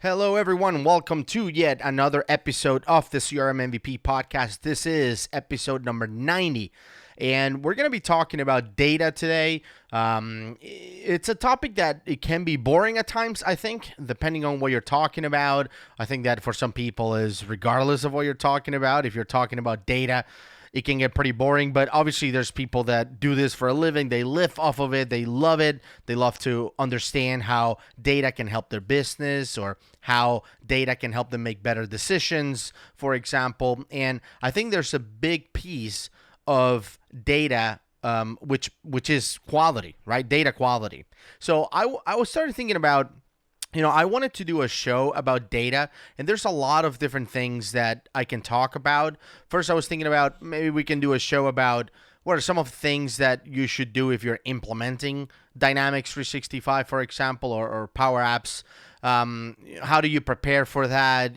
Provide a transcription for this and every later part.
Hello, everyone. Welcome to yet another episode of the CRM MVP podcast. This is episode number 90, and we're going to be talking about data today. It's a topic that it can be boring at times, I think, depending on what you're talking about. I think that for some people is regardless of what you're talking about. If you're talking about data, it can get pretty boring, but obviously there's people that do this for a living. They live off of it. They love it. They love to understand how data can help their business or how data can help them make better decisions, for example. And I think there's a big piece of data which is quality, right? Data quality. So I was started thinking about, I wanted to do a show about data, and there's a lot of different things that I can talk about. First, I was thinking about maybe we can do a show about what are some of the things that you should do if you're implementing Dynamics 365, for example, or Power Apps. How do you prepare for that?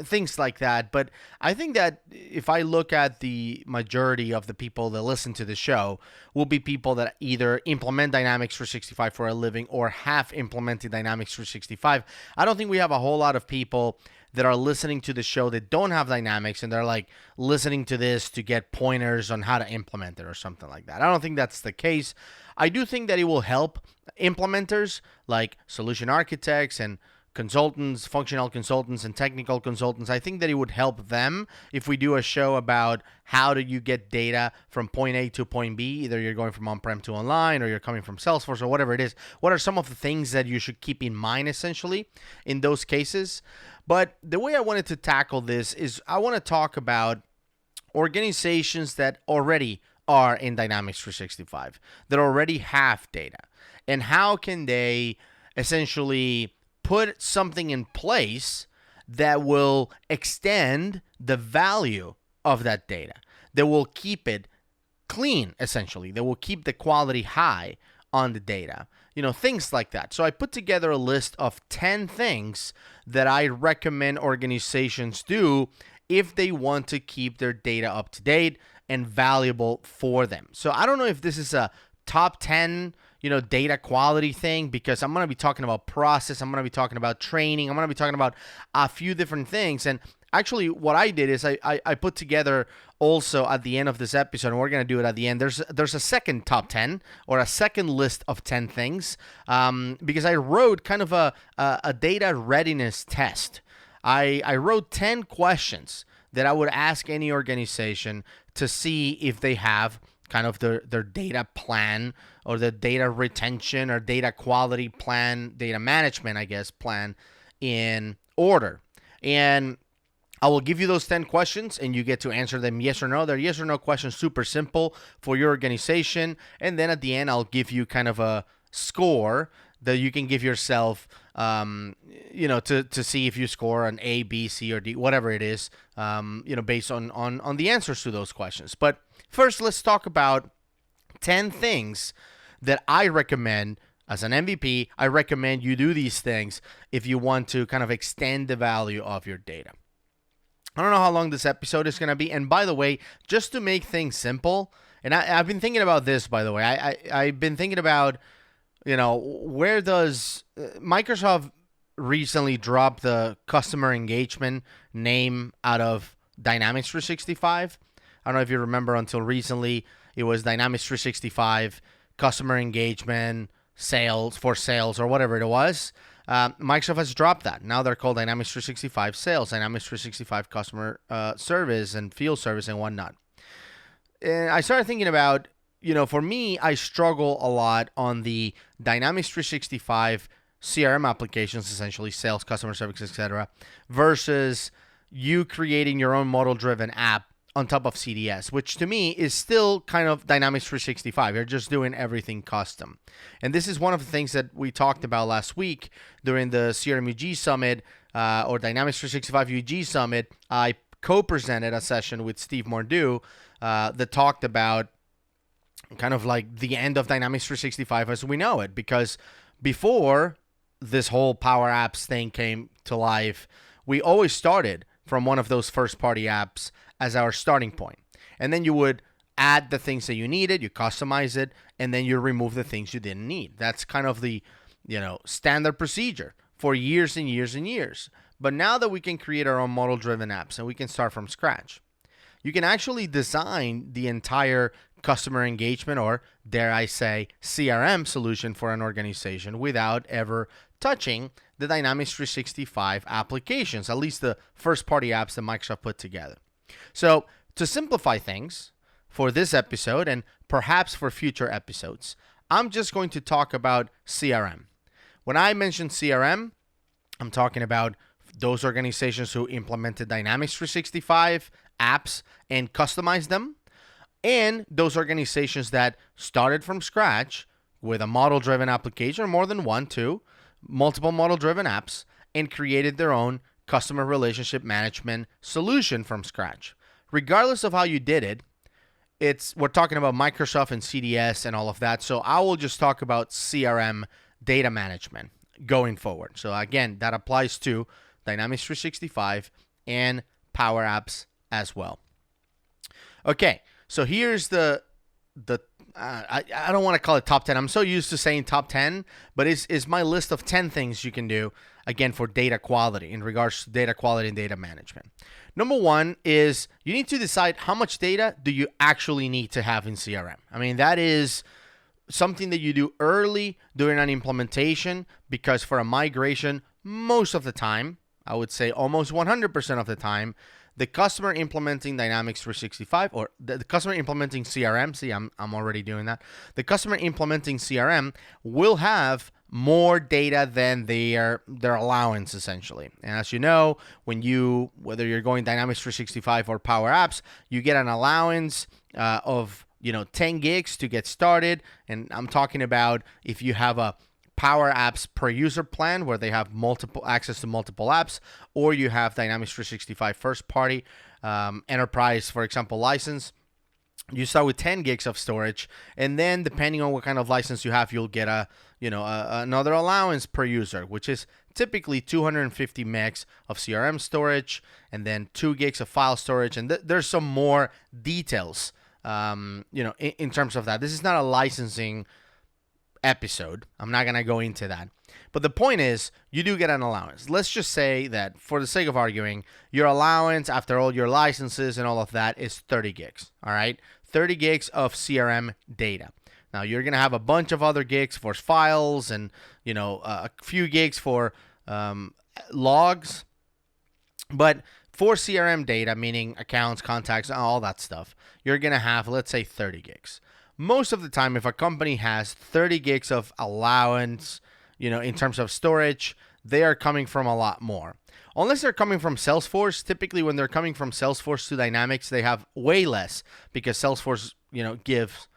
Things like that. But I think that if I look at the majority of the people that listen to the show, will be people that either implement Dynamics 365 for a living or have implemented Dynamics 365. I don't think we have a whole lot of people that are listening to the show that don't have Dynamics and they're like listening to this to get pointers on how to implement it or something like that. I don't think that's the case. I do think that it will help implementers like solution architects and consultants, functional consultants, and technical consultants. I think that it would help them if we do a show about how do you get data from point A to point B. Either you're going from on-prem to online or you're coming from Salesforce or whatever it is. What are some of the things that you should keep in mind essentially in those cases? But the way I wanted to tackle this is I want to talk about organizations that already are in Dynamics 365, that already have data, and how can they essentially put something in place that will extend the value of that data, that will keep it clean, essentially, that will keep the quality high on the data, things like that. So I put together a list of 10 things that I recommend organizations do if they want to keep their data up to date and valuable for them. So I don't know if this is a top 10, data quality thing, because I'm going to be talking about process. I'm going to be talking about training. I'm going to be talking about a few different things. And actually what I did is I put together also at the end of this episode, and we're going to do it at the end. There's a second top 10 or a second list of 10 things because I wrote kind of a data readiness test. I wrote 10 questions that I would ask any organization to see if they have kind of their data plan or the data retention or data quality plan, data management, I guess, plan in order. And I will give you those 10 questions and you get to answer them yes or no. They're yes or no questions, super simple for your organization. And then at the end, I'll give you kind of a score that you can give yourself, to see if you score an A, B, C, or D, whatever it is, based on the answers to those questions. But first, let's talk about 10 things that I recommend as an MVP. I recommend you do these things if you want to kind of extend the value of your data. I don't know how long this episode is going to be. And by the way, just to make things simple, and I've been thinking about this, by the way, I've been thinking about, where does Microsoft recently dropped the customer engagement name out of Dynamics 365? I don't know if you remember, until recently, it was Dynamics 365 customer engagement, sales, or whatever it was. Microsoft has dropped that. Now they're called Dynamics 365 Sales, Dynamics 365 Customer Service and Field Service and whatnot. And I started thinking about, for me, I struggle a lot on the Dynamics 365 CRM applications, essentially sales, customer service, etc., versus you creating your own model-driven app on top of CDS, which to me is still kind of Dynamics 365. You're just doing everything custom. And this is one of the things that we talked about last week during the CRM UG Summit or Dynamics 365 UG Summit. I co-presented a session with Steve Mordew that talked about kind of like the end of Dynamics 365 as we know it, because before this whole Power Apps thing came to life, we always started from one of those first-party apps as our starting point. And then you would add the things that you needed, you customize it, and then you remove the things you didn't need. That's kind of the, standard procedure for years and years and years. But now that we can create our own model-driven apps and we can start from scratch, you can actually design the entire customer engagement, or dare I say, CRM solution for an organization without ever touching the Dynamics 365 applications, at least the first-party apps that Microsoft put together. So to simplify things for this episode and perhaps for future episodes, I'm just going to talk about CRM. When I mention CRM, I'm talking about those organizations who implemented Dynamics 365 apps and customized them, and those organizations that started from scratch with a model-driven application, or more than one, two, multiple model-driven apps, and created their own customer relationship management solution from scratch. Regardless of how you did it, we're talking about Microsoft and CDS and all of that, so I will just talk about CRM data management going forward. So again, that applies to Dynamics 365 and Power Apps as well. Okay, so here's I don't want to call it top 10. I'm so used to saying top 10, but it's my list of 10 things you can do, again, for data quality, in regards to data quality and data management. Number one is you need to decide how much data do you actually need to have in CRM. I mean, that is something that you do early during an implementation, because for a migration, most of the time, I would say almost 100% of the time, the customer implementing Dynamics 365, or the customer implementing CRM, see, I'm already doing that. The customer implementing CRM will have more data than their allowance, essentially. And as you know, whether you're going Dynamics 365 or Power Apps, you get an allowance of 10 gigs to get started. And I'm talking about if you have a Power Apps per user plan where they have access to multiple apps, or you have Dynamics 365 first party enterprise, for example, license. You start with 10 gigs of storage, and then depending on what kind of license you have, you'll get another allowance per user, which is typically 250 megs of CRM storage, and then 2 gigs of file storage. And there's some more details, in terms of that. This is not a licensing episode. I'm not going to go into that. But the point is, you do get an allowance. Let's just say that, for the sake of arguing, your allowance after all your licenses and all of that is 30 gigs. All right? 30 gigs of CRM data. Now, you're going to have a bunch of other gigs for files and, a few gigs for logs. But for CRM data, meaning accounts, contacts, all that stuff, you're going to have, let's say, 30 gigs. Most of the time, if a company has 30 gigs of allowance, in terms of storage, they are coming from a lot more. Unless they're coming from Salesforce, typically when they're coming from Salesforce to Dynamics, they have way less, because Salesforce, gives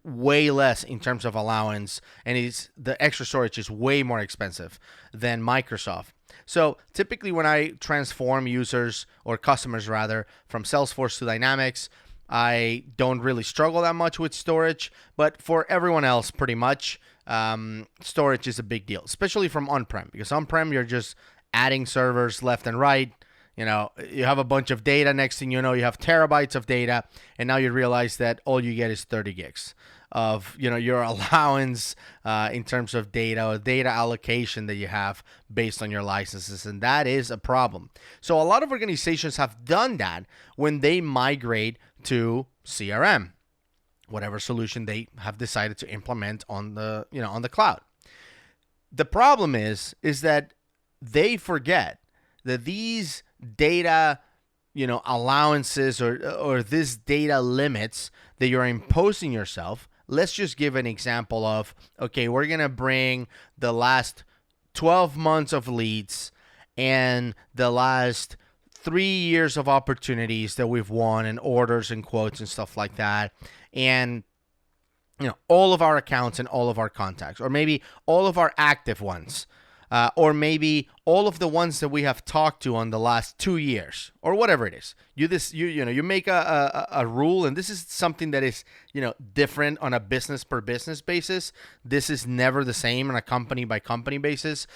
way less in terms of allowance, and the extra storage is way more expensive than Microsoft. So typically when I transform users, or customers rather, from Salesforce to Dynamics, I don't really struggle that much with storage, but for everyone else, pretty much, storage is a big deal, especially from on-prem, because on-prem, you're just adding servers left and right. You have a bunch of data. Next thing you know, you have terabytes of data, and now you realize that all you get is 30 gigs of, your allowance in terms of data, or data allocation that you have based on your licenses, and that is a problem. So a lot of organizations have done that when they migrate to CRM, whatever solution they have decided to implement on the cloud. The problem is that they forget that these data, allowances or this data limits that you're imposing yourself. Let's just give an example of, okay, we're going to bring the last 12 months of leads and the last 3 years of opportunities that we've won, and orders and quotes and stuff like that. And, all of our accounts and all of our contacts, or maybe all of our active ones, or maybe all of the ones that we have talked to on the last 2 years, or whatever it is. You make a rule, and this is something that is, different on a business per business basis. This is never the same on a company by company basis.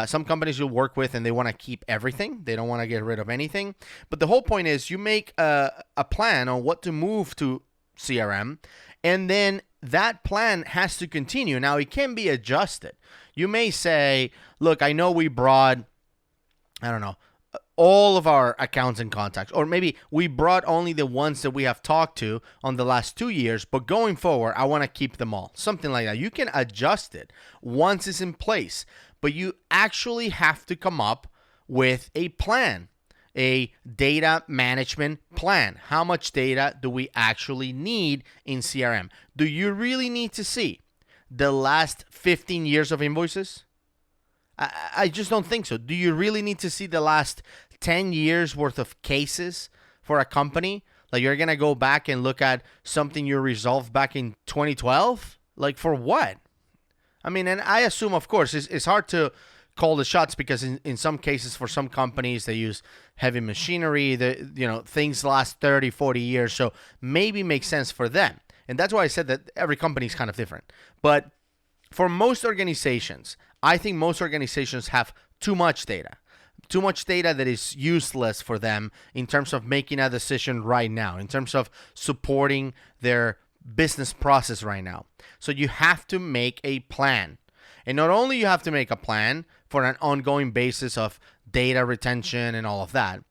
Some companies you'll work with, and they want to keep everything. They don't want to get rid of anything. But the whole point is you make a plan on what to move to CRM, and then that plan has to continue. Now, it can be adjusted. You may say, look, I know we brought, I don't know, all of our accounts and contacts, or maybe we brought only the ones that we have talked to on the last 2 years, but going forward, I want to keep them all. Something like that. You can adjust it once it's in place, but you actually have to come up with a plan, a data management plan. How much data do we actually need in CRM? Do you really need to see the last 15 years of invoices? I just don't think so. Do you really need to see the last 10 years worth of cases for a company? Like, you're going to go back and look at something you resolved back in 2012? Like, for what? I mean, and I assume, of course, it's hard to call the shots because in some cases, for some companies, they use heavy machinery. Things last 30, 40 years. So maybe makes sense for them. And that's why I said that every company is kind of different. But for most organizations, I think most organizations have too much data that is useless for them in terms of making a decision right now, in terms of supporting their business process right now. So you have to make a plan. And not only you have to make a plan for an ongoing basis of data retention and all of that.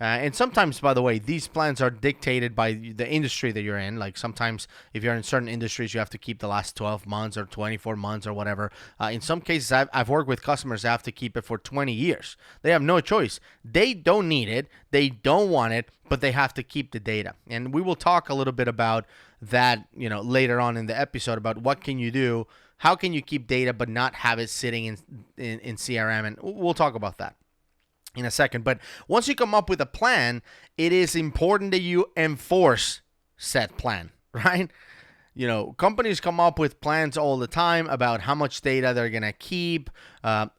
And sometimes, by the way, these plans are dictated by the industry that you're in. Like, sometimes if you're in certain industries, you have to keep the last 12 months or 24 months or whatever. In some cases, I've worked with customers that have to keep it for 20 years. They have no choice. They don't need it. They don't want it, but they have to keep the data. And we will talk a little bit about that, later on in the episode, about what can you do, how can you keep data but not have it sitting in CRM, and we'll talk about that in a second. But once you come up with a plan, it is important that you enforce said plan, right? Companies come up with plans all the time about how much data they're going to keep,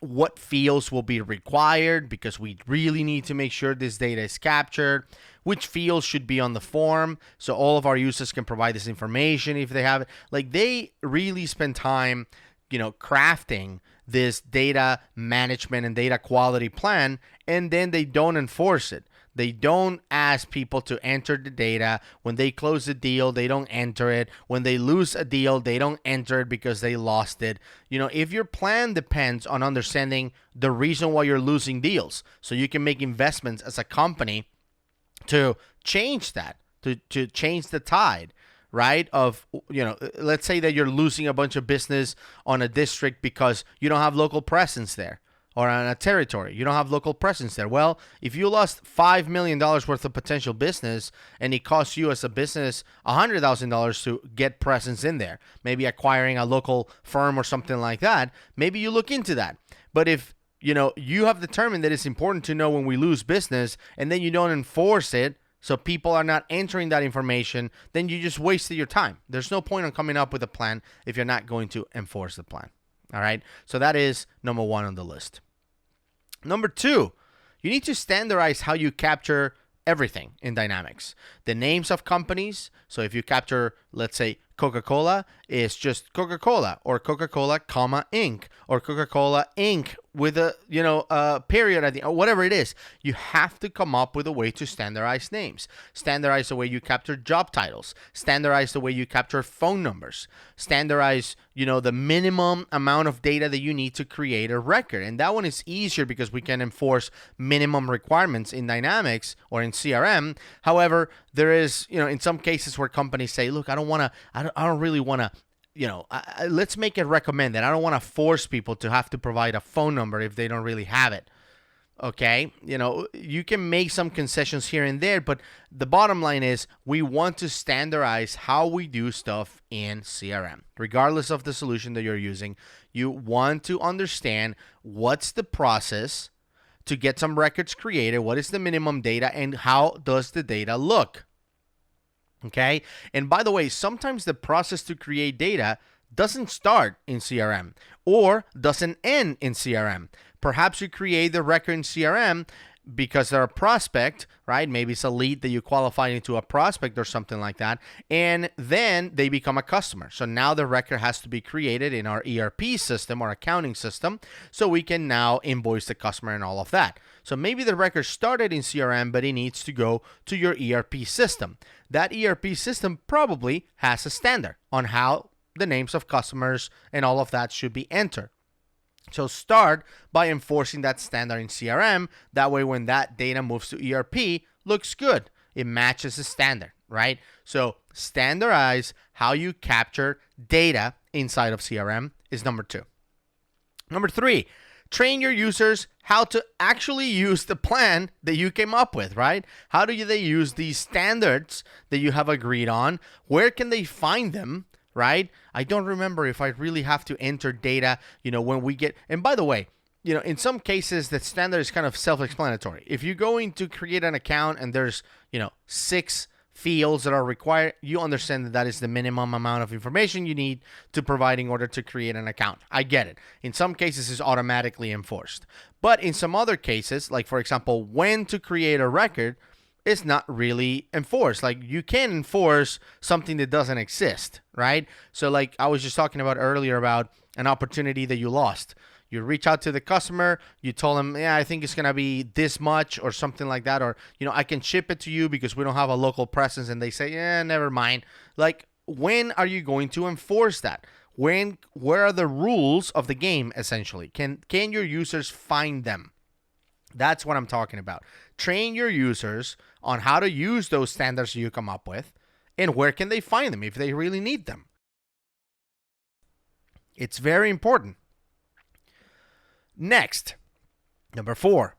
what fields will be required, because we really need to make sure this data is captured, which fields should be on the form so all of our users can provide this information if they have it. Like, they really spend time, crafting this data management and data quality plan, and then they don't enforce it. They don't ask people to enter the data. When they close a deal, they don't enter it. When they lose a deal, they don't enter it because they lost it. If your plan depends on understanding the reason why you're losing deals, so you can make investments as a company to change that, to change the tide, right? Let's say that you're losing a bunch of business on a district because you don't have local presence there, or on a territory, you don't have local presence there. Well, if you lost $5 million worth of potential business and it costs you as a business $100,000 to get presence in there, maybe acquiring a local firm or something like that, maybe you look into that. But if you have determined that it's important to know when we lose business, and then you don't enforce it, so people are not entering that information, then you just wasted your time. There's no point in coming up with a plan if you're not going to enforce the plan. All right? So that is number one on the list. Number two, you need to standardize how you capture everything in Dynamics. The names of companies. So if you capture, let's say, Coca-Cola, it's just Coca-Cola, or Coca-Cola, Inc., or Coca-Cola Inc. with a period at the end, or whatever it is. You have to come up with a way to standardize names. Standardize the way you capture job titles. Standardize the way you capture phone numbers. Standardize, the minimum amount of data that you need to create a record. And that one is easier because we can enforce minimum requirements in Dynamics or in CRM. However, there is, in some cases where companies say, look, I don't really want to, let's make it recommended. I don't want to force people to have to provide a phone number if they don't really have it. Okay. You can make some concessions here and there, but the bottom line is we want to standardize how we do stuff in CRM. Regardless of the solution that you're using, you want to understand what's the process to get some records created, what is the minimum data, and how does the data look. Okay. And by the way, sometimes the process to create data doesn't start in CRM or doesn't end in CRM. Perhaps you create the record in CRM because they're a prospect, right? Maybe it's a lead that you qualify into a prospect or something like that. And then they become a customer. So now the record has to be created in our ERP system or accounting system so we can now invoice the customer and all of that. So maybe the record started in CRM, but it needs to go to your ERP system. That ERP system probably has a standard on how the names of customers and all of that should be entered. So start by enforcing that standard in CRM. That way, when that data moves to ERP, looks good. It matches the standard, right? So standardize how you capture data inside of CRM is number 2. Number 3, train your users how to actually use the plan that you came up with, right? How do they use these standards that you have agreed on? Where can they find them, right? I don't remember if I really have to enter data, when we get, and by the way, in some cases, that standard is kind of self-explanatory. If you're going to create an account and there's, 6 fields that are required, you understand that that is the minimum amount of information you need to provide in order to create an account. I get it. In some cases, it's automatically enforced. But in some other cases, like for example, when to create a record, it's not really enforced. Like you can enforce something that doesn't exist, right? So like I was just talking about earlier about an opportunity that you lost. You reach out to the customer, you told them, yeah, I think it's going to be this much or something like that. Or, I can ship it to you because we don't have a local presence. And they say, yeah, never mind. Like, when are you going to enforce that? Where are the rules of the game, essentially? Can your users find them? That's what I'm talking about. Train your users on how to use those standards you come up with and where can they find them if they really need them. It's very important. Next, number 4,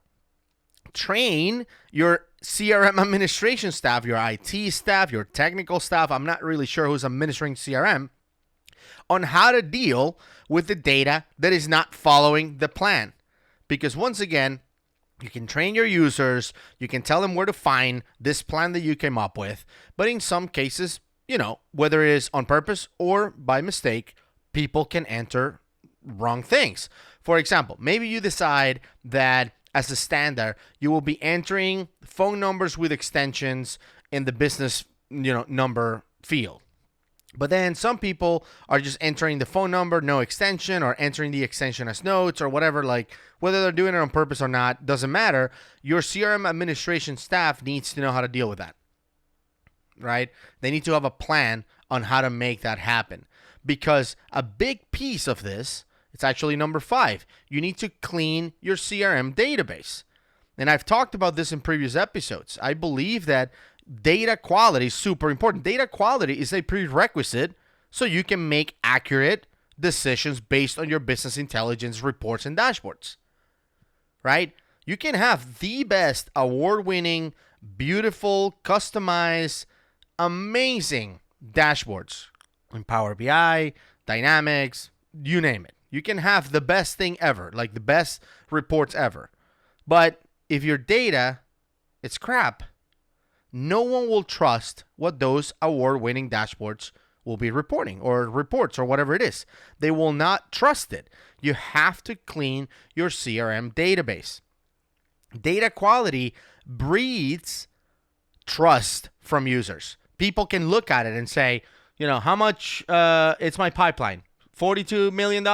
train your CRM administration staff, your IT staff, your technical staff. I'm not really sure who's administering CRM, on how to deal with the data that is not following the plan. Because once again, you can train your users, you can tell them where to find this plan that you came up with, but in some cases, whether it is on purpose or by mistake, people can enter wrong things. For example, maybe you decide that as a standard, you will be entering phone numbers with extensions in the business, number field. But then some people are just entering the phone number, no extension, or entering the extension as notes or whatever. Like whether they're doing it on purpose or not, doesn't matter. Your CRM administration staff needs to know how to deal with that, right? They need to have a plan on how to make that happen. Because a big piece of this, it's actually number 5. You need to clean your CRM database. And I've talked about this in previous episodes. I believe that data quality is super important. Data quality is a prerequisite so you can make accurate decisions based on your business intelligence reports and dashboards, right? You can have the best award-winning, beautiful, customized, amazing dashboards in Power BI, Dynamics, you name it. You can have the best thing ever, like the best reports ever. But if your data, it's crap, no one will trust what those award-winning dashboards will be reporting or reports or whatever it is. They will not trust it. You have to clean your CRM database. Data quality breeds trust from users. People can look at it and say, how much it's my pipeline. $42 million?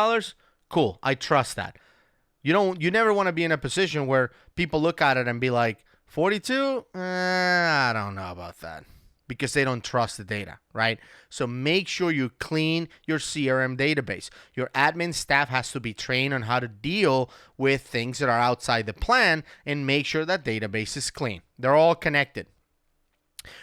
Cool. I trust that. You never want to be in a position where people look at it and be like, 42? I don't know about that. Because they don't trust the data, right? So make sure you clean your CRM database. Your admin staff has to be trained on how to deal with things that are outside the plan and make sure that database is clean. They're all connected.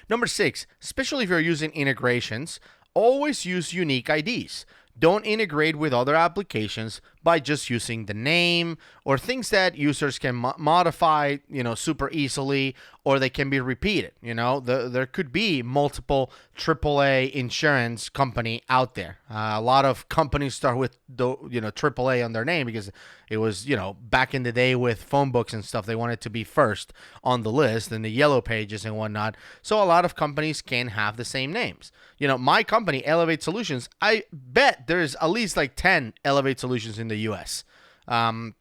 Number 6, especially if you're using integrations, always use unique IDs. Don't integrate with other applications by just using the name or things that users can modify, super easily, or they can be repeated. There could be multiple AAA insurance company out there. A lot of companies start with AAA on their name because it was, back in the day with phone books and stuff, they wanted to be first on the list and the yellow pages and whatnot. So a lot of companies can have the same names. My company, Elevate Solutions, I bet there's at least like 10 Elevate Solutions in the US. A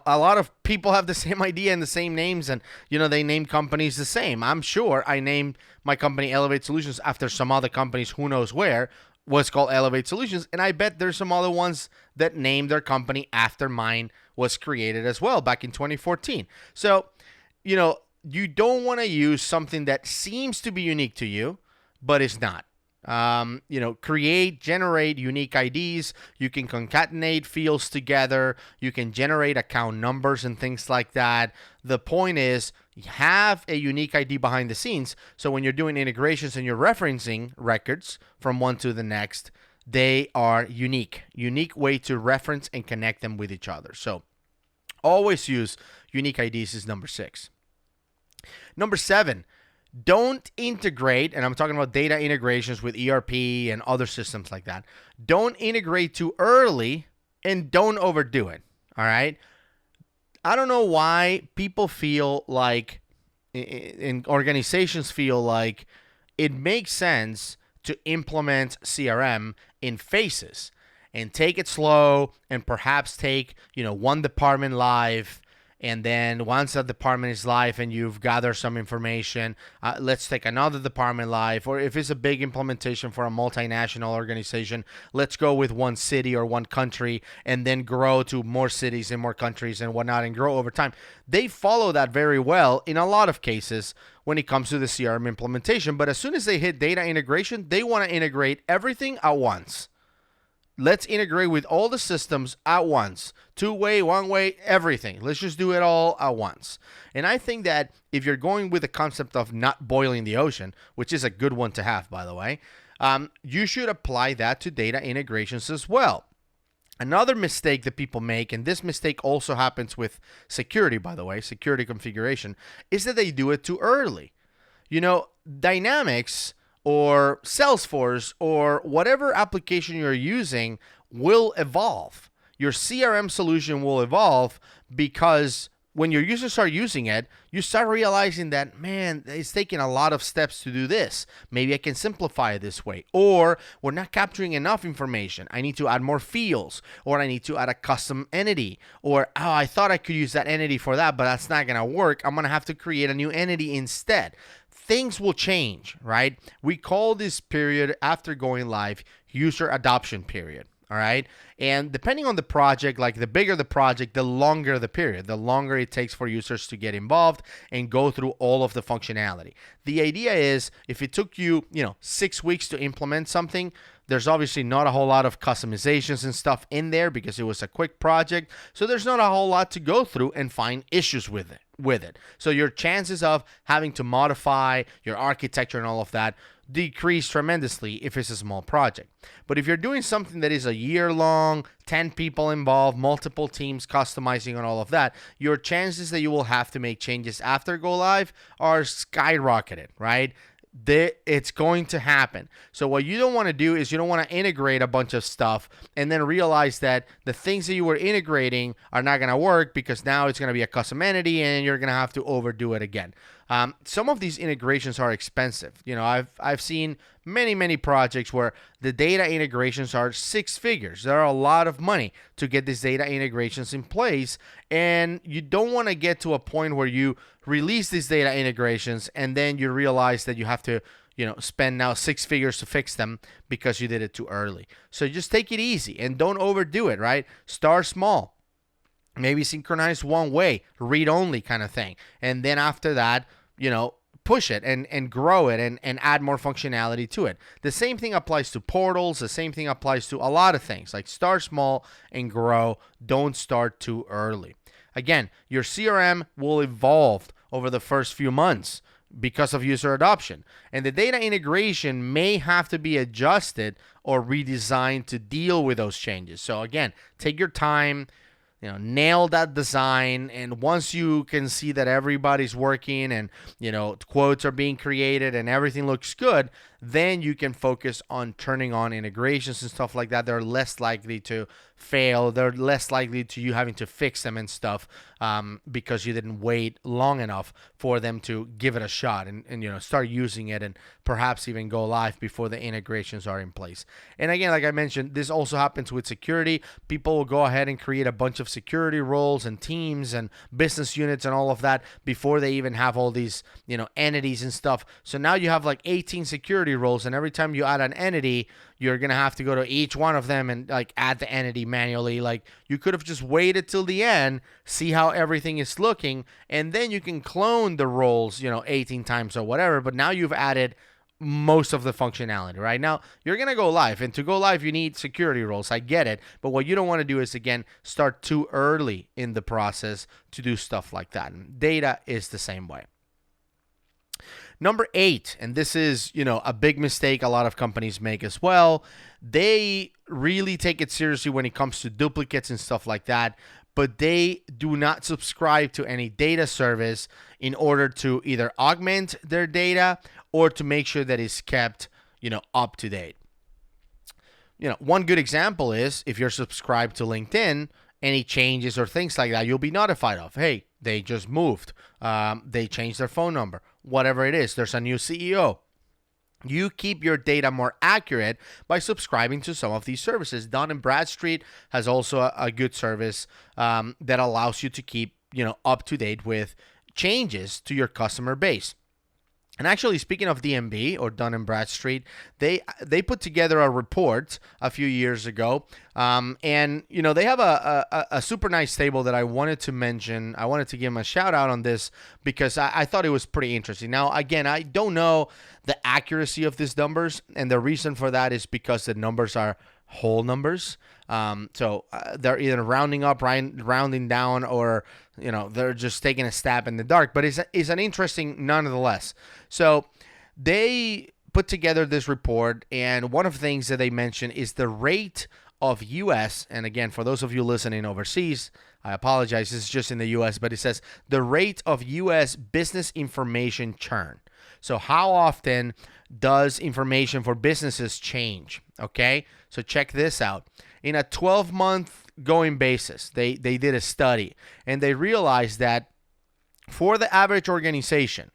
lot of people have the same idea and the same names and, they name companies the same. I'm sure I named my company Elevate Solutions after some other companies, who knows where, was called Elevate Solutions. And I bet there's some other ones that named their company after mine was created as well back in 2014. So, you don't want to use something that seems to be unique to you, but it's not. generate unique IDs. You can concatenate fields together. You can generate account numbers and things like that. The point is, have a unique ID behind the scenes. So when you're doing integrations and you're referencing records from one to the next, they are unique way to reference and connect them with each other. So always use unique IDs is number 6. Number 7, don't integrate, and I'm talking about data integrations with ERP and other systems like that. Don't integrate too early and don't overdo it. All right. I don't know why people feel like, in organizations feel like it makes sense to implement CRM in phases and take it slow and perhaps take, one department live. And then once that department is live and you've gathered some information, let's take another department live. Or if it's a big implementation for a multinational organization, let's go with one city or one country and then grow to more cities and more countries and whatnot and grow over time. They follow that very well in a lot of cases when it comes to the CRM implementation. But as soon as they hit data integration, they want to integrate everything at once. Let's integrate with all the systems at once. 2-way, 1-way, everything. Let's just do it all at once. And I think that if you're going with the concept of not boiling the ocean, which is a good one to have, by the way, you should apply that to data integrations as well. Another mistake that people make, and this mistake also happens with security, by the way, security configuration, is that they do it too early. Dynamics or Salesforce or whatever application you're using will evolve. Your CRM solution will evolve because when your users start using it, you start realizing that, man, it's taking a lot of steps to do this. Maybe I can simplify it this way. Or we're not capturing enough information. I need to add more fields, or I need to add a custom entity, or, I thought I could use that entity for that, but that's not going to work. I'm going to have to create a new entity instead. Things will change, right? We call this period after going live user adoption period, all right? And depending on the project, like the bigger the project, the longer the period, the longer it takes for users to get involved and go through all of the functionality. The idea is if it took you, 6 weeks to implement something, there's obviously not a whole lot of customizations and stuff in there because it was a quick project. So there's not a whole lot to go through and find issues with it. So your chances of having to modify your architecture and all of that decrease tremendously if it's a small project. But if you're doing something that is a year long, 10 people involved, multiple teams customizing and all of that, your chances that you will have to make changes after go live are skyrocketed, right? It's going to happen. So what you don't want to do is you don't want to integrate a bunch of stuff and then realize that the things that you were integrating are not going to work because now it's going to be a custom entity and you're going to have to overdo it again. Some of these integrations are expensive. I've seen many projects where the data integrations are 6 figures. There are a lot of money to get these data integrations in place, and you don't want to get to a point where you release these data integrations and then you realize that you have to spend now 6 figures to fix them because you did it too early. So just take it easy and don't overdo it, right? Start small. Maybe synchronize one way, read only kind of thing. And then after that, push it and grow it and add more functionality to it. The same thing applies to portals. The same thing applies to a lot of things. Like start small and grow. Don't start too early. Again, your CRM will evolve over the first few months because of user adoption. And the data integration may have to be adjusted or redesigned to deal with those changes. So again, take your time. Nail that design, and once you can see that everybody's working and quotes are being created and everything looks good, then you can focus on turning on integrations and stuff like that. They're less likely to fail. They're less likely to you having to fix them and stuff because you didn't wait long enough for them to give it a shot and start using it and perhaps even go live before the integrations are in place. And again, like I mentioned, this also happens with security. People will go ahead and create a bunch of security roles and teams and business units and all of that before they even have all these entities and stuff. So now you have like 18 security roles, and every time you add an entity, you're going to have to go to each one of them and like add the entity manually. Like you could have just waited till the end, see how everything is looking, and then you can clone the roles, 18 times or whatever. But now you've added most of the functionality. Right now, you're going to go live, and to go live, you need security roles. I get it. But what you don't want to do is, again, start too early in the process to do stuff like that. And data is the same way. Number 8, and this is, a big mistake a lot of companies make as well. They really take it seriously when it comes to duplicates and stuff like that, but they do not subscribe to any data service in order to either augment their data or to make sure that it's kept, up to date. One good example is if you're subscribed to LinkedIn, any changes or things like that, you'll be notified of. Hey, they just moved. They changed their phone number. Whatever it is, there's a new CEO. You keep your data more accurate by subscribing to some of these services. Dun & Bradstreet has also a good service that allows you to keep, up to date with changes to your customer base. And actually, speaking of DNB or Dun & Bradstreet, they put together a report a few years ago, and they have a super nice table that I wanted to mention. I wanted to give them a shout out on this because I thought it was pretty interesting. Now, again, I don't know the accuracy of these numbers, and the reason for that is because the numbers are whole numbers. So they're either rounding up, rounding down, or they're just taking a stab in the dark. But it's an interesting nonetheless. So they put together this report, and one of the things that they mention is the rate of U.S. And again, for those of you listening overseas, I apologize. This is just in the U.S., but it says the rate of U.S. business information churn. So how often does information for businesses change? Okay, so check this out. In a 12-month going basis, they did a study, and they realized that for the average organization,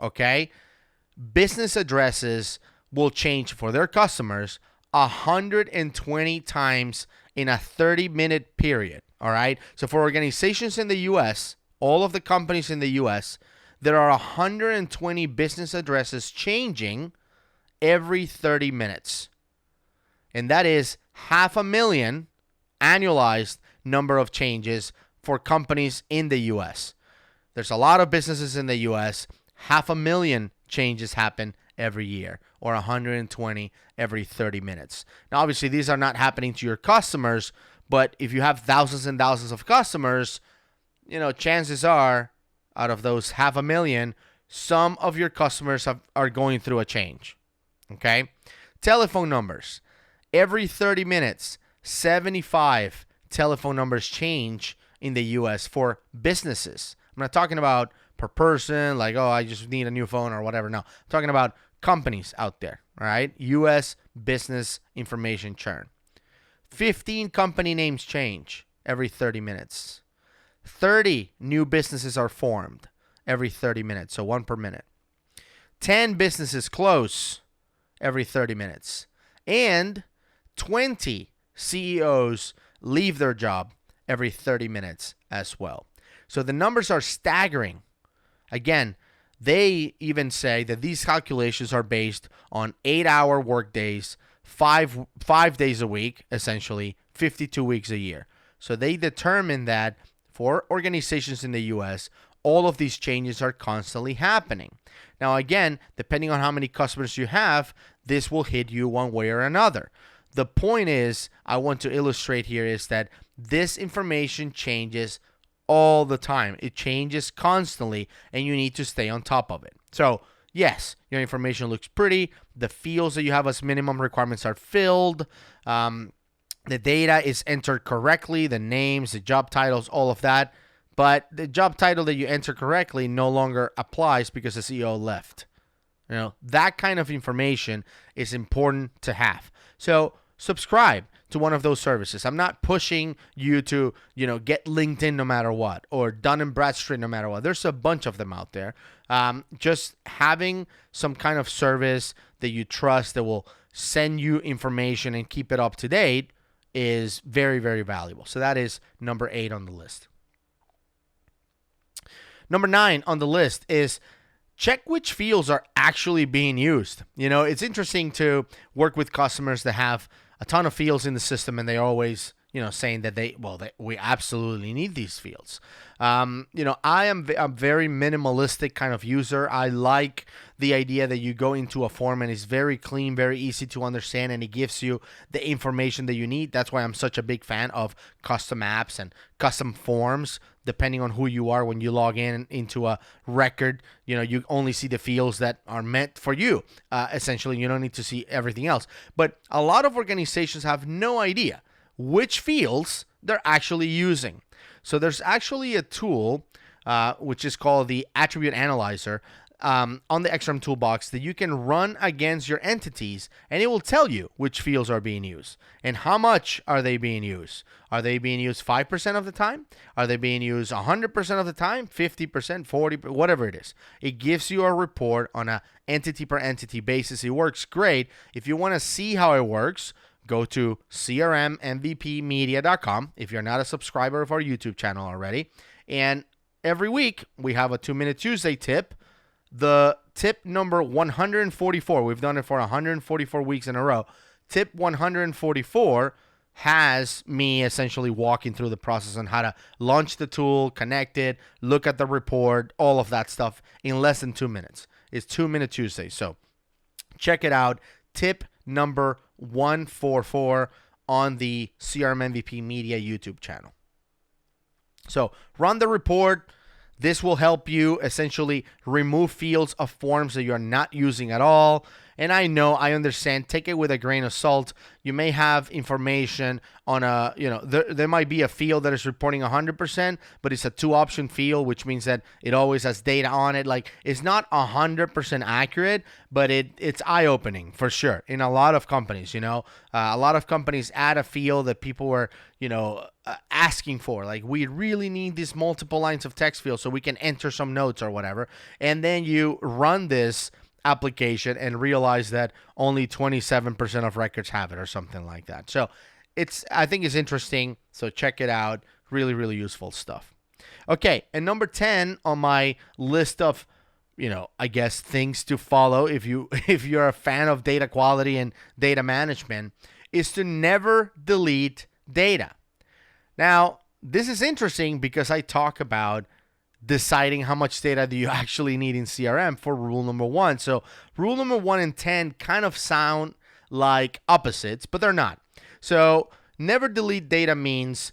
okay, business addresses will change for their customers 120 times in a 30-minute period, all right? So for organizations in the U.S., all of the companies in the U.S., there are 120 business addresses changing every 30 minutes. And that is 500,000 annualized number of changes for companies in the U.S. There's a lot of businesses in the U.S. 500,000 changes happen every year, or 120 every 30 minutes. Now, obviously, these are not happening to your customers, but if you have thousands and thousands of customers, chances are, out of those 500,000, some of your customers are going through a change. Okay? Telephone numbers. Every 30 minutes, 75 telephone numbers change in the U.S. for businesses. I'm not talking about per person, like, I just need a new phone or whatever. No, I'm talking about companies out there, all right? U.S. business information churn. 15 company names change every 30 minutes. 30 new businesses are formed every 30 minutes, so one per minute. 10 businesses close every 30 minutes. And 20 CEOs leave their job every 30 minutes as well. So the numbers are staggering. Again, they even say that these calculations are based on 8-hour work days, five days a week, essentially, 52 weeks a year. So they determine that for organizations in the U.S., all of these changes are constantly happening. Now, again, depending on how many customers you have, this will hit you one way or another. The point is, I want to illustrate here is that this information changes all the time. It changes constantly, and you need to stay on top of it. So, yes, your information looks pretty. The fields that you have as minimum requirements are filled. The data is entered correctly, the names, the job titles, all of that. But the job title that you enter correctly no longer applies because the CEO left. That kind of information is important to have. So subscribe to one of those services. I'm not pushing you to, get LinkedIn no matter what, or Dun & Bradstreet no matter what. There's a bunch of them out there. Just having some kind of service that you trust that will send you information and keep it up to date is very, very valuable. So that is number 8 on the list. Number 9 on the list is check which fields are actually being used. It's interesting to work with customers that have a ton of fields in the system and they always, saying that we absolutely need these fields. I am a very minimalistic kind of user. I like the idea that you go into a form and it's very clean, very easy to understand, and it gives you the information that you need. That's why I'm such a big fan of custom apps and custom forms, depending on who you are. When you log into a record, you only see the fields that are meant for you. Essentially, you don't need to see everything else. But a lot of organizations have no idea which fields they're actually using. So there's actually a tool which is called the Attribute Analyzer on the XRM Toolbox that you can run against your entities, and it will tell you which fields are being used and how much are they being used. Are they being used 5% of the time? Are they being used 100% of the time? 50%, 40%, whatever it is. It gives you a report on a entity per entity basis. It works great. If you want to see how it works, go to crmmvpmedia.com if you're not a subscriber of our YouTube channel already. And every week we have a 2-Minute Tuesday tip. The tip number 144, we've done it for 144 weeks in a row. Tip 144 has me essentially walking through the process on how to launch the tool, connect it, look at the report, all of that stuff in less than 2 minutes. It's 2-Minute Tuesday. So check it out. Tip number 144 on the CRM MVP Media YouTube channel. So run the report. This will help you essentially remove fields of forms that you're not using at all. And I understand, take it with a grain of salt. You may have information on there might be a field that is reporting 100%, but it's a 2-option field, which means that it always has data on it. Like, it's not 100% accurate, but it's eye-opening for sure in a lot of companies. A lot of companies add a field that people were, asking for. Like, we really need these multiple lines of text field so we can enter some notes or whatever. And then you run this application and realize that only 27% of records have it or something like that. So I think it's interesting. So check it out. Really, really useful stuff. Okay. And number 10 on my list of, I guess things to follow if you're a fan of data quality and data management is to never delete data. Now, this is interesting because I talk about deciding how much data do you actually need in CRM for rule number 1. So rule number 1 and 10 kind of sound like opposites, but they're not. So never delete data means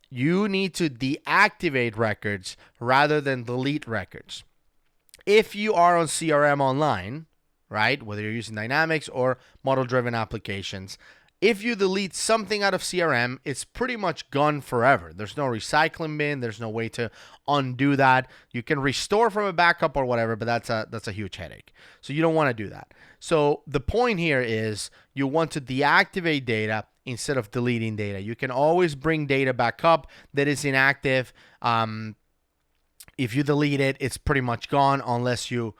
you need to deactivate records rather than delete records. If you are on CRM Online, right, whether you're using Dynamics or model-driven applications, if you delete something out of CRM, it's pretty much gone forever. There's no recycling bin. There's no way to undo that. You can restore from a backup or whatever, but that's a huge headache. So you don't want to do that. So the point here is you want to deactivate data instead of deleting data. You can always bring data back up that is inactive. If you delete it, it's pretty much gone unless you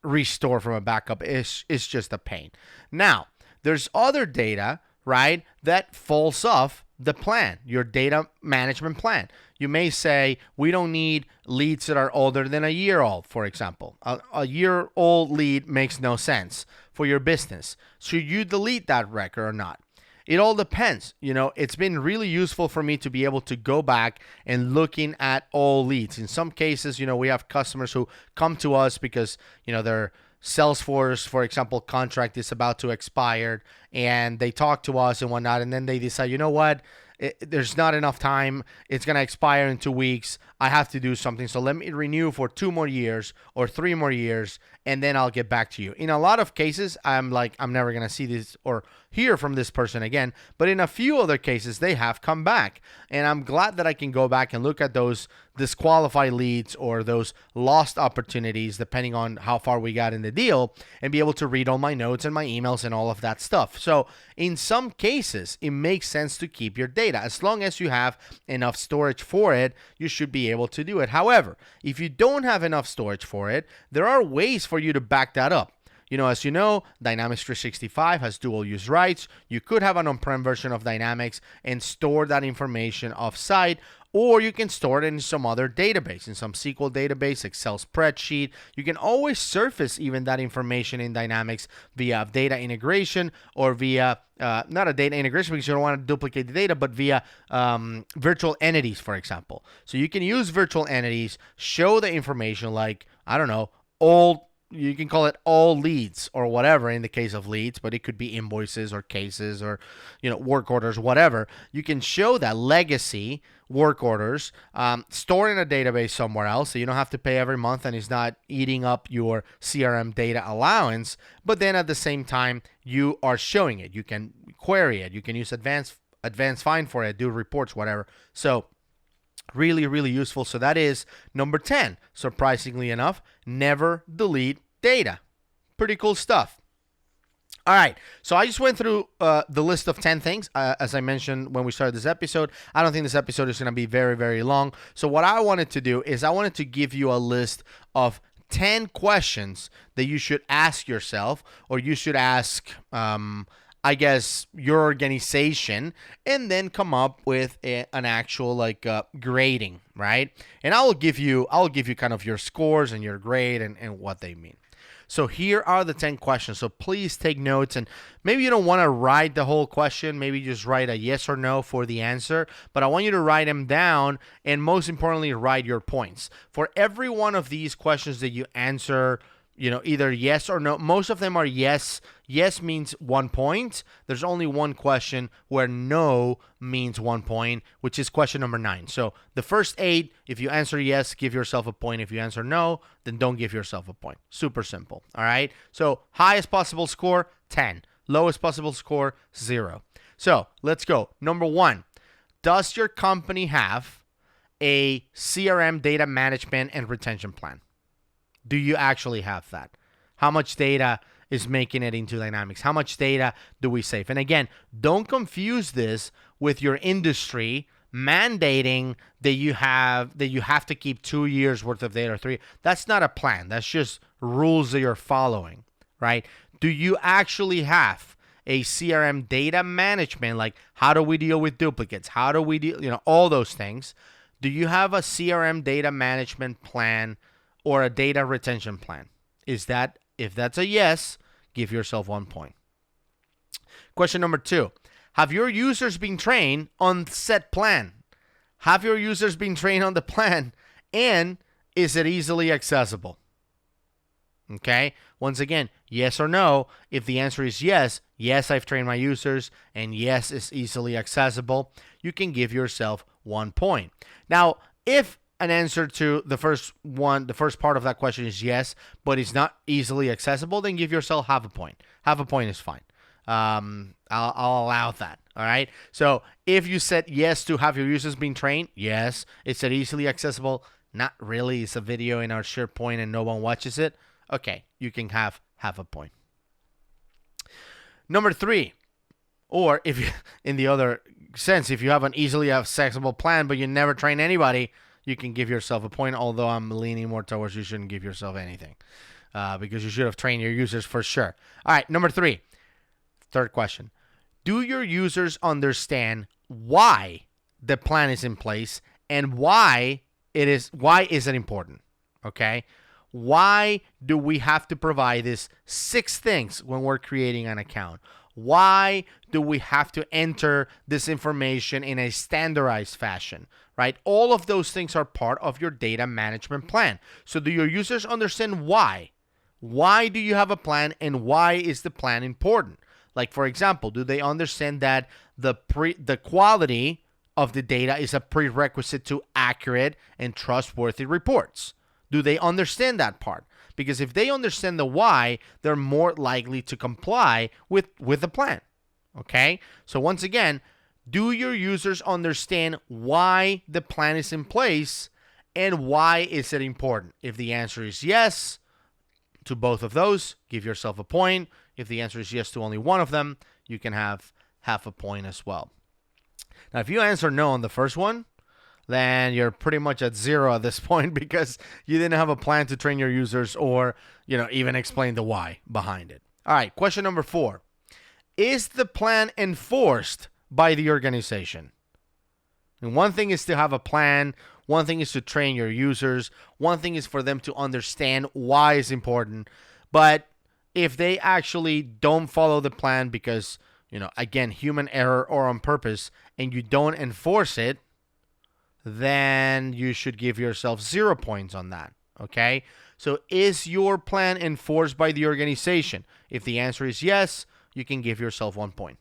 restore from a backup. It's just a pain. Now, there's other data, right, that falls off the plan, your data management plan. You may say, we don't need leads that are older than a year old, for example. A year-old lead makes no sense for your business. Should you delete that record or not? It all depends. It's been really useful for me to be able to go back and looking at all leads. In some cases, we have customers who come to us because, they're Salesforce, for example, contract is about to expire, and they talk to us and whatnot, and then they decide, there's not enough time. It's going to expire in 2 weeks. I have to do something. So let me renew for 2 more years or 3 more years, and then I'll get back to you. In a lot of cases, I'm never going to see this or hear from this person again. But in a few other cases, they have come back. And I'm glad that I can go back and look at those disqualified leads or those lost opportunities, depending on how far we got in the deal, and be able to read all my notes and my emails and all of that stuff. So in some cases, it makes sense to keep your data. As long as you have enough storage for it, you should be able to do it. However, if you don't have enough storage for it, there are ways for you to back that up. As you know, Dynamics 365 has dual use rights. You could have an on-prem version of Dynamics and store that information off-site, or you can store it in some other database, in some SQL database, Excel spreadsheet. You can always surface even that information in Dynamics via data integration or via, not a data integration because you don't want to duplicate the data, but via virtual entities, for example. So you can use virtual entities, show the information like, I don't know, you can call it all leads or whatever in the case of leads, but it could be invoices or cases or, work orders, whatever. You can show that legacy work orders stored in a database somewhere else, so you don't have to pay every month and it's not eating up your CRM data allowance. But then at the same time, you are showing it. You can query it. You can use advanced find for it, do reports, whatever. So really, really useful. So that is number 10. Surprisingly enough, never delete data. Pretty cool stuff. All right, so I just went through the list of 10 things. As I mentioned when we started this episode, I don't think this episode is going to be very, very long. So what I wanted to do is I wanted to give you a list of 10 questions that you should ask yourself, or you should ask I guess, your organization, and then come up with an actual grading, right? And I'll give you kind of your scores and your grade and what they mean. So here are the 10 questions. So please take notes, and maybe you don't want to write the whole question. Maybe just write a yes or no for the answer, but I want you to write them down, and most importantly, write your points. For every one of these questions that you answer, either yes or no. Most of them are yes. Yes means 1 point. There's only one question where no means 1 point, which is question number 9. So the first 8, if you answer yes, give yourself a point. If you answer no, then don't give yourself a point. Super simple. All right. So highest possible score, 10. Lowest possible score, 0. So let's go. Number 1, does your company have a CRM data management and retention plan? Do you actually have that? How much data is making it into Dynamics? How much data do we save? And again, don't confuse this with your industry mandating that you have to keep 2 years worth of data or 3. That's not a plan. That's just rules that you're following, right? Do you actually have a CRM data management? Like, how do we deal with duplicates? How do we deal, all those things? Do you have a CRM data management plan or a data retention plan? If that's a yes, give yourself 1 point. Question number 2, have your users been trained on set plan? Have your users been trained on the plan, and is it easily accessible? Okay, once again, yes or no. If the answer is yes, I've trained my users, and yes, it's easily accessible, you can give yourself 1 point. Now, if an answer to the first part of that question is yes, but it's not easily accessible, then give yourself half a point. Half a point is fine. I'll allow that. All right. So if you said yes to have your users being trained, yes. Is it easily accessible? Not really. It's a video in our SharePoint and no one watches it. Okay, you can have half a point. Number 3, or if you, in the other sense, if you have an easily accessible plan but you never train anybody, you can give yourself a point, although I'm leaning more towards you shouldn't give yourself anything because you should have trained your users for sure. All right, number 3, third question. Do your users understand why the plan is in place and why is it important? Okay? Why do we have to provide these 6 things when we're creating an account? Why do we have to enter this information in a standardized fashion, right? All of those things are part of your data management plan. So do your users understand why? Why do you have a plan, and why is the plan important? Like, for example, do they understand that the quality of the data is a prerequisite to accurate and trustworthy reports? Do they understand that part? Because if they understand the why, they're more likely to comply with the plan. Okay? So once again, do your users understand why the plan is in place and why is it important? If the answer is yes to both of those, give yourself a point. If the answer is yes to only one of them, you can have half a point as well. Now, if you answer no on the first one, then you're pretty much at 0 at this point because you didn't have a plan to train your users or, even explain the why behind it. All right, question number 4. Is the plan enforced by the organization? And one thing is to have a plan. One thing is to train your users. One thing is for them to understand why it's important. But if they actually don't follow the plan because, again, human error or on purpose, and you don't enforce it, then you should give yourself 0 points on that. Okay? So is your plan enforced by the organization? If the answer is yes, you can give yourself 1 point.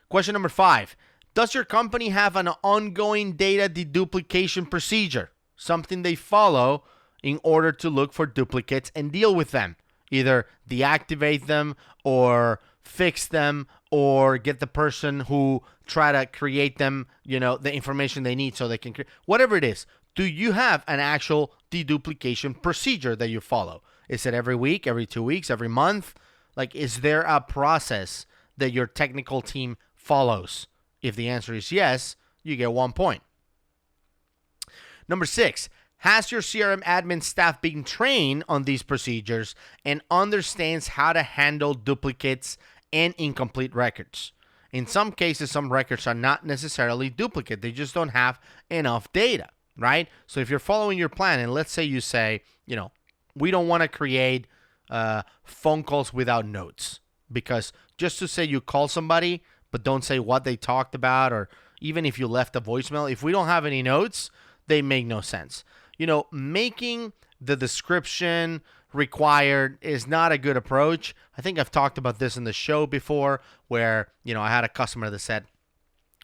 Question number 5. Does your company have an ongoing data deduplication procedure? Something they follow in order to look for duplicates and deal with them. Either deactivate them or fix them or get the person who try to create them, the information they need so they can create. Whatever it is, do you have an actual deduplication procedure that you follow? Is it every week, every 2 weeks, every month? Like, is there a process that your technical team follows? If the answer is yes, you get 1 point. Number 6, has your CRM admin staff been trained on these procedures and understands how to handle duplicates and incomplete records? In some cases, some records are not necessarily duplicate. They just don't have enough data, right? So if you're following your plan, and let's say you say, we don't want to create phone calls without notes, because just to say you call somebody but don't say what they talked about, or even if you left a voicemail, if we don't have any notes, they make no sense. Making the description required is not a good approach. I think I've talked about this in the show before, where, I had a customer that said,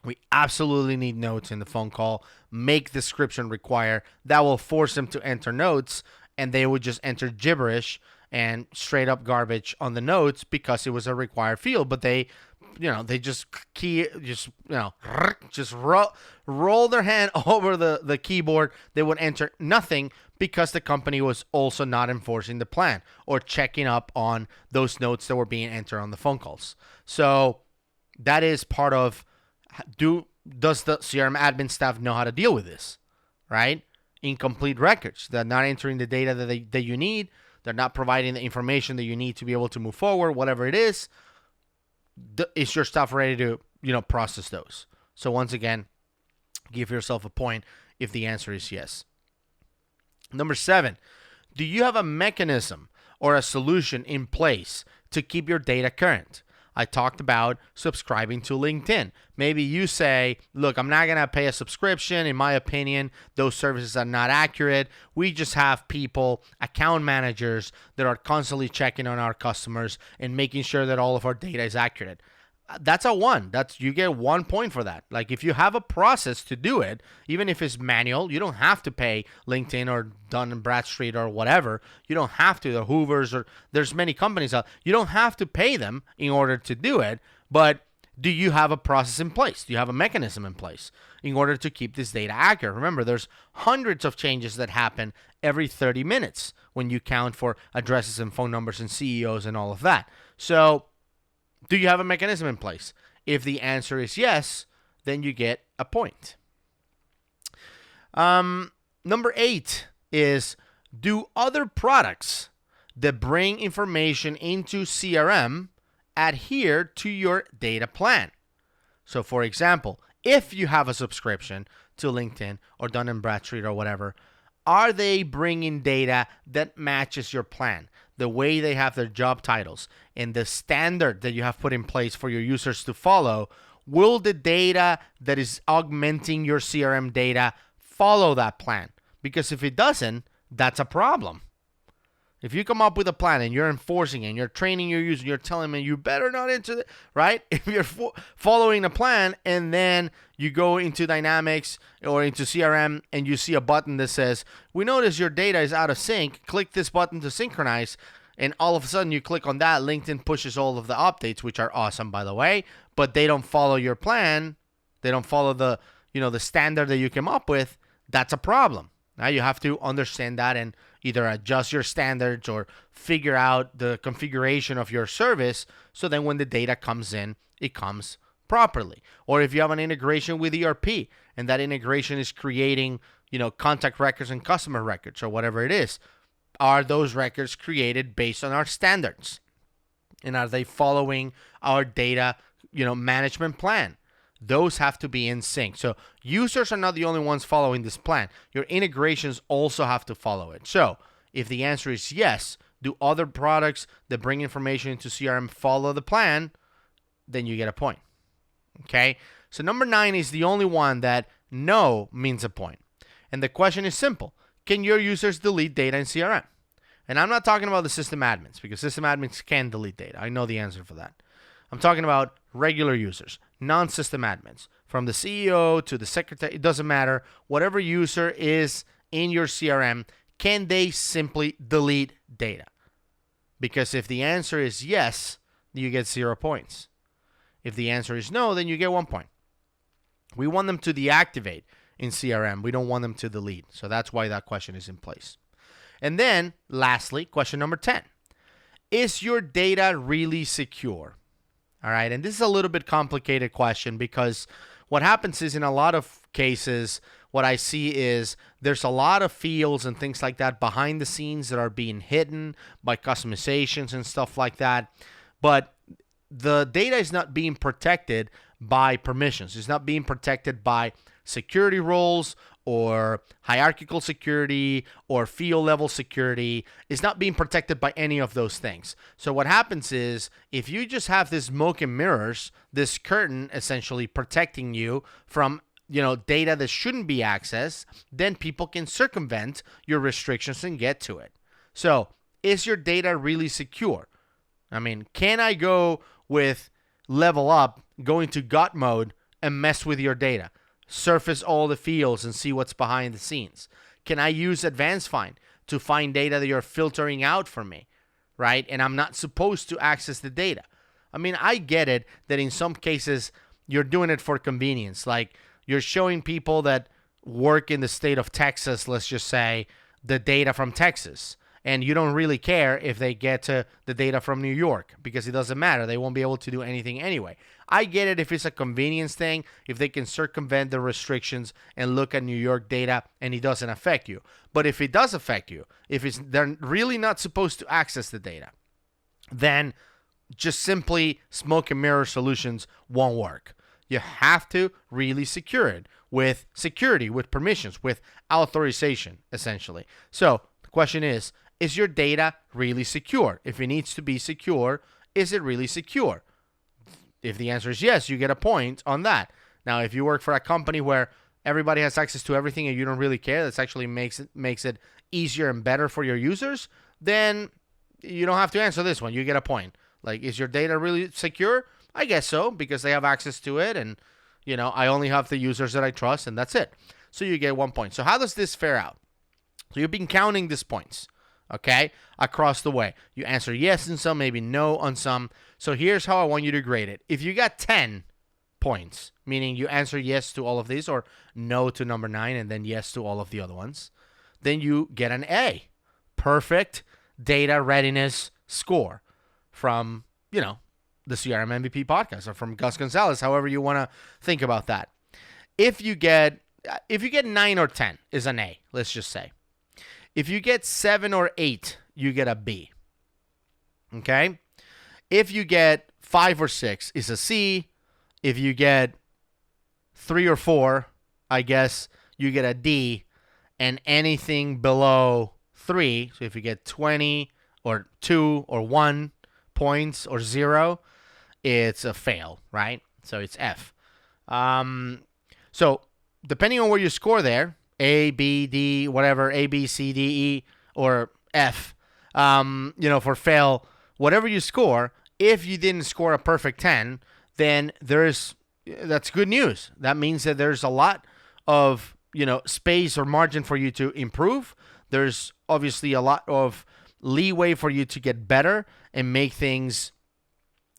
we absolutely need notes in the phone call. Make description required. That will force them to enter notes, and they would just enter gibberish and straight up garbage on the notes because it was a required field. But they just roll their hand over the keyboard. They would enter nothing because the company was also not enforcing the plan or checking up on those notes that were being entered on the phone calls. So that is part of, does the CRM admin staff know how to deal with this, right? Incomplete records. They're not entering the data that you need. They're not providing the information that you need to be able to move forward, whatever it is. Is your staff ready to, process those? So once again, give yourself a point if the answer is yes. Number 7, do you have a mechanism or a solution in place to keep your data current? I talked about subscribing to LinkedIn. Maybe you say, look, I'm not going to pay a subscription. In my opinion, those services are not accurate. We just have people, account managers, that are constantly checking on our customers and making sure that all of our data is accurate. That's a 1. You get 1 point for that. Like, if you have a process to do it, even if it's manual, you don't have to pay LinkedIn or Dun & Bradstreet or whatever. You don't have to. The Hoovers, or there's many companies out. You don't have to pay them in order to do it. But do you have a process in place? Do you have a mechanism in place in order to keep this data accurate? Remember, there's hundreds of changes that happen every 30 minutes when you count for addresses and phone numbers and CEOs and all of that. So do you have a mechanism in place? If the answer is yes, then you get a point. Number 8 is, do other products that bring information into CRM adhere to your data plan? So for example, if you have a subscription to LinkedIn or Dun & Bradstreet or whatever, are they bringing data that matches your plan? The way they have their job titles and the standard that you have put in place for your users to follow, will the data that is augmenting your CRM data follow that plan? Because if it doesn't, that's a problem. If you come up with a plan and you're enforcing it and you're training your user, you're telling them you better not enter it, right? If you're following a plan and then you go into Dynamics or into CRM and you see a button that says, we notice your data is out of sync, click this button to synchronize, and all of a sudden you click on that, LinkedIn pushes all of the updates, which are awesome, by the way, but they don't follow your plan. They don't follow the standard that you came up with. That's a problem. Now you have to understand that and either adjust your standards or figure out the configuration of your service so then when the data comes in, it comes properly. Or if you have an integration with ERP and that integration is creating, contact records and customer records or whatever it is, are those records created based on our standards? And are they following our data, management plan? those have to be in sync. So users are not the only ones following this plan. Your integrations also have to follow it. So if the answer is yes, do other products that bring information into CRM follow the plan? Then you get a point. Okay? So number 9 is the only one that no means a point. And the question is simple. Can your users delete data in CRM? And I'm not talking about the system admins, because system admins can delete data. I know the answer for that. I'm talking about regular users, non-system admins. From the CEO to the secretary, it doesn't matter. Whatever user is in your CRM, can they simply delete data? Because if the answer is yes, you get 0 points. If the answer is no, then you get 1 point. We want them to deactivate in CRM. We don't want them to delete. So that's why that question is in place. And then, lastly, question number 10. Is your data really secure? All right, and this is a little bit complicated question, because what happens is in a lot of cases, what I see is there's a lot of fields and things like that behind the scenes that are being hidden by customizations and stuff like that. But the data is not being protected by permissions. It's not being protected by security roles or hierarchical security or field level security. It's not being protected by any of those things. So what happens is, if you just have this smoke and mirrors, this curtain essentially protecting you from data that shouldn't be accessed, then people can circumvent your restrictions and get to it. So is your data really secure? I mean, can I go with level up, go into gut mode and mess with your data? Surface all the fields and see what's behind the scenes? Can I use advanced find to find data that you're filtering out for me, right? And I'm not supposed to access the data. I mean, I get it that in some cases you're doing it for convenience. Like you're showing people that work in the state of Texas, let's just say, the data from Texas. And you don't really care if they get to the data from New York, because it doesn't matter. They won't be able to do anything anyway. I get it if it's a convenience thing, if they can circumvent the restrictions and look at New York data and it doesn't affect you. But if it does affect you, if they're really not supposed to access the data, then just simply smoke and mirror solutions won't work. You have to really secure it with security, with permissions, with authorization, essentially. So the question is your data really secure? If it needs to be secure, is it really secure? If the answer is yes, you get a point on that. Now, if you work for a company where everybody has access to everything and you don't really care, that actually makes it easier and better for your users, then you don't have to answer this one. You get a point. Like, is your data really secure? I guess so, because they have access to it, and I only have the users that I trust, and that's it. So you get 1 point. So how does this fare out? So you've been counting these points, okay, across the way. You answer yes on some, maybe no on some. So here's how I want you to grade it. If you got 10 points, meaning you answer yes to all of these or no to number 9 and then yes to all of the other ones, then you get an A. Perfect data readiness score from, the CRM MVP podcast, or from Gus Gonzalez, however you want to think about that. If you get 9 or 10 is an A, let's just say. If you get 7 or 8, you get a B. Okay? If you get 5 or 6, is a C. If you get 3 or 4, I guess you get a D. And anything below 3, so if you get 20 or 2 or 1 points or 0, it's a fail, right? So it's F. So depending on where you score there, A, B, D, whatever, A, B, C, D, E, or F, for fail, whatever you score, if you didn't score a perfect 10, then that's good news. That means that there's a lot of, space or margin for you to improve. There's obviously a lot of leeway for you to get better and make things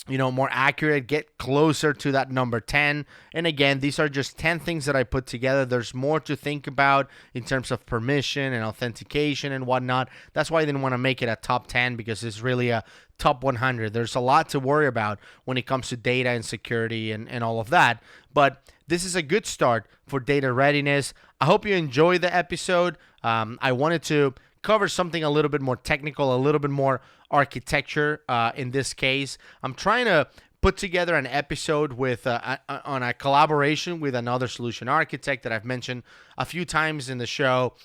more accurate, get closer to that number 10. And again, these are just 10 things that I put together. There's more to think about in terms of permission and authentication and whatnot. That's why I didn't want to make it a top 10, because it's really a top 100. There's a lot to worry about when it comes to data and security and all of that. But this is a good start for data readiness. I hope you enjoyed the episode. I wanted to cover something a little bit more technical, a little bit more architecture in this case. I'm trying to put together an episode with on a collaboration with another solution architect that I've mentioned a few times in the show,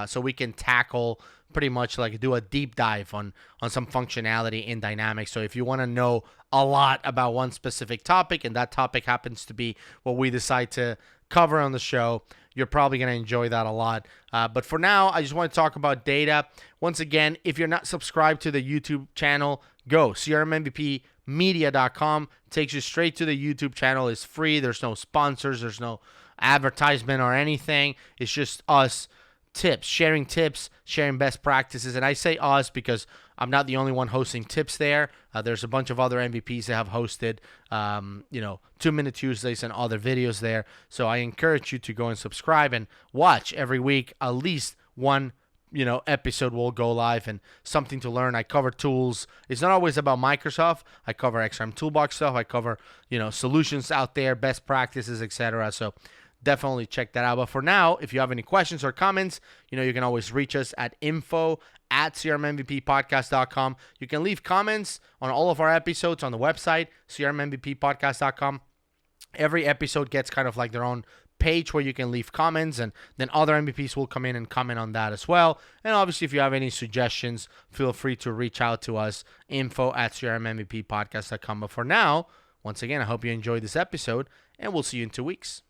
so we can tackle pretty much like do a deep dive on some functionality in Dynamics. So if you want to know a lot about one specific topic, and that topic happens to be what we decide to cover on the show, you're probably going to enjoy that a lot. But for now, I just want to talk about data. Once again, if you're not subscribed to the YouTube channel, go crmmvpmedia.com. Takes you straight to the YouTube channel. It's free. There's no sponsors. There's no advertisement or anything. It's just us sharing best practices. And I say us because I'm not the only one hosting tips there. There's a bunch of other MVPs that have hosted, 2-Minute Tuesdays and other videos there. So I encourage you to go and subscribe and watch every week. At least one, episode will go live and something to learn. I cover tools. It's not always about Microsoft. I cover XRM Toolbox stuff. I cover, solutions out there, best practices, etc. So definitely check that out. But for now, if you have any questions or comments, you can always reach us at info@crmmvppodcast.com. You can leave comments on all of our episodes on the website, crmmvppodcast.com. Every episode gets kind of like their own page where you can leave comments, and then other MVPs will come in and comment on that as well. And obviously, if you have any suggestions, feel free to reach out to us, info@crmmvppodcast.com. But for now, once again, I hope you enjoyed this episode, and we'll see you in 2 weeks.